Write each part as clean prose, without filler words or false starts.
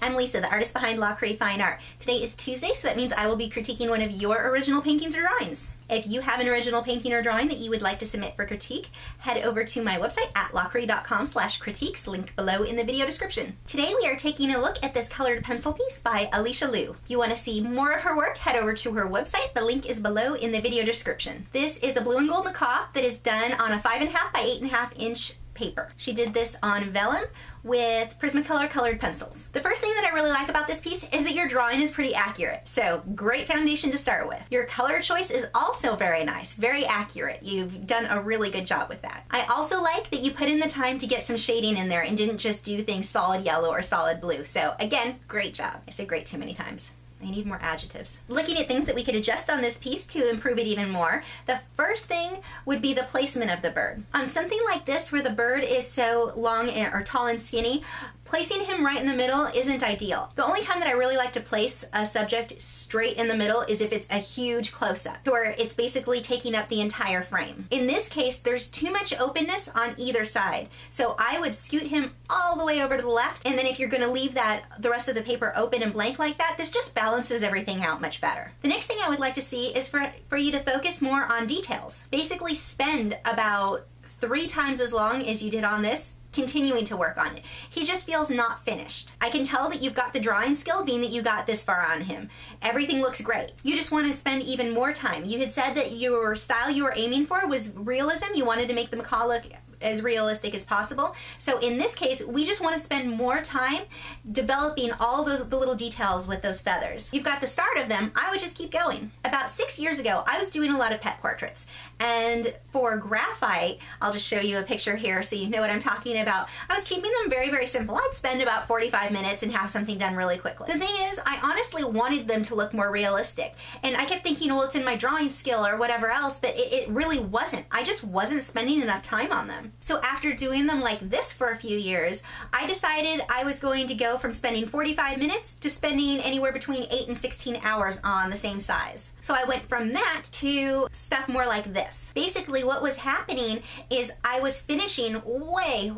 I'm Lisa, the artist behind Lachri Fine Art. Today is Tuesday, so that means I will be critiquing one of your original paintings or drawings. If you have an original painting or drawing that you would like to submit for critique, head over to my website at lachri.com/critiques, link below in the video description. Today we are taking a look at this colored pencil piece by Alicia Liu. If you want to see more of her work, head over to her website. The link is below in the video description. This is a blue and gold macaw that is done on a 5.5 by 8.5 inch paper. She did this on vellum with Prismacolor colored pencils. The first thing that I really like about this piece is that your drawing is pretty accurate, so great foundation to start with. Your color choice is also very nice, very accurate. You've done a really good job with that. I also like that you put in the time to get some shading in there and didn't just do things solid yellow or solid blue. So again, great job. I said great too many times. I need more adjectives. Looking at things that we could adjust on this piece to improve it even more, the first thing would be the placement of the bird. On something like this where the bird is so long or tall and skinny, placing him right in the middle isn't ideal. The only time that I really like to place a subject straight in the middle is if it's a huge close-up, where it's basically taking up the entire frame. In this case, there's too much openness on either side. So I would scoot him all the way over to the left, and then if you're gonna leave the rest of the paper open and blank like that, this just balances everything out much better. The next thing I would like to see is for you to focus more on details. Basically spend about 3 times as long as you did on this continuing to work on it. He just feels not finished. I can tell that you've got the drawing skill being that you got this far on him. Everything looks great. You just want to spend even more time. You had said that your style you were aiming for was realism. You wanted to make the macaw look as realistic as possible. So in this case, we just want to spend more time developing all the little details with those feathers. You've got the start of them. I would just keep going. About 6 years ago, I was doing a lot of pet portraits. And for graphite, I'll just show you a picture here so you know what I'm talking about. I was keeping them very, very simple. I'd spend about 45 minutes and have something done really quickly. The thing is, I honestly wanted them to look more realistic. And I kept thinking, well, it's in my drawing skill or whatever else, but it really wasn't. I just wasn't spending enough time on them. So after doing them like this for a few years, I decided I was going to go from spending 45 minutes to spending anywhere between 8 and 16 hours on the same size. So I went from that to stuff more like this. Basically what was happening is I was finishing way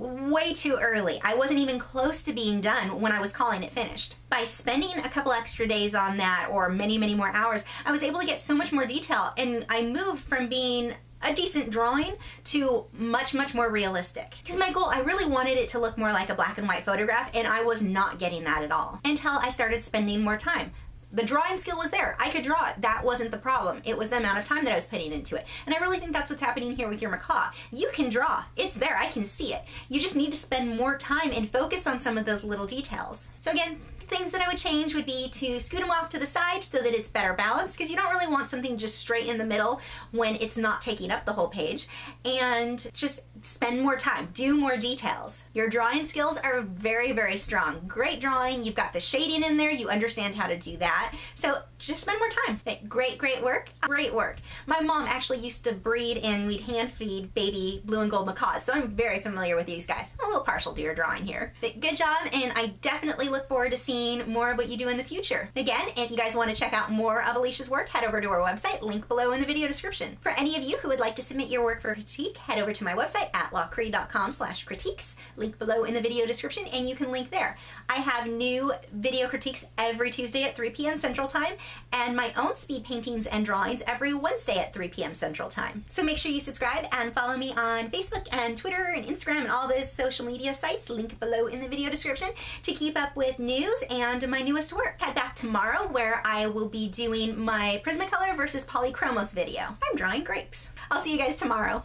too early. I wasn't even close to being done when I was calling it finished. By spending a couple extra days on that, or many more hours, I was able to get so much more detail, and I moved from being a decent drawing to much more realistic. Because my goal, I really wanted it to look more like a black and white photograph, and I was not getting that at all until I started spending more time. The drawing skill was there. I could draw it. That wasn't the problem. It was the amount of time that I was putting into it. And I really think that's what's happening here with your macaw. You can draw. It's there. I can see it. You just need to spend more time and focus on some of those little details. So again, things that I would change would be to scoot them off to the side so that it's better balanced, because you don't really want something just straight in the middle when it's not taking up the whole page, and just spend more time, do more details. Your drawing skills are very strong. Great drawing, you've got the shading in there, you understand how to do that, so just spend more time. Great work, great work. My mom actually used to breed and we'd hand feed baby blue and gold macaws, so I'm very familiar with these guys. I'm a little partial to your drawing here. But good job, and I definitely look forward to seeing more of what you do in the future. Again, if you guys want to check out more of Alicia's work, head over to her website, link below in the video description. For any of you who would like to submit your work for critique, head over to my website at lachri.com/critiques, link below in the video description, and you can link there. I have new video critiques every Tuesday at 3 p.m. Central Time, and my own speed paintings and drawings every Wednesday at 3 p.m. Central Time. So make sure you subscribe and follow me on Facebook and Twitter and Instagram and all those social media sites, link below in the video description, to keep up with news and my newest work. Head back tomorrow where I will be doing my Prismacolor versus Polychromos video. I'm drawing grapes. I'll see you guys tomorrow.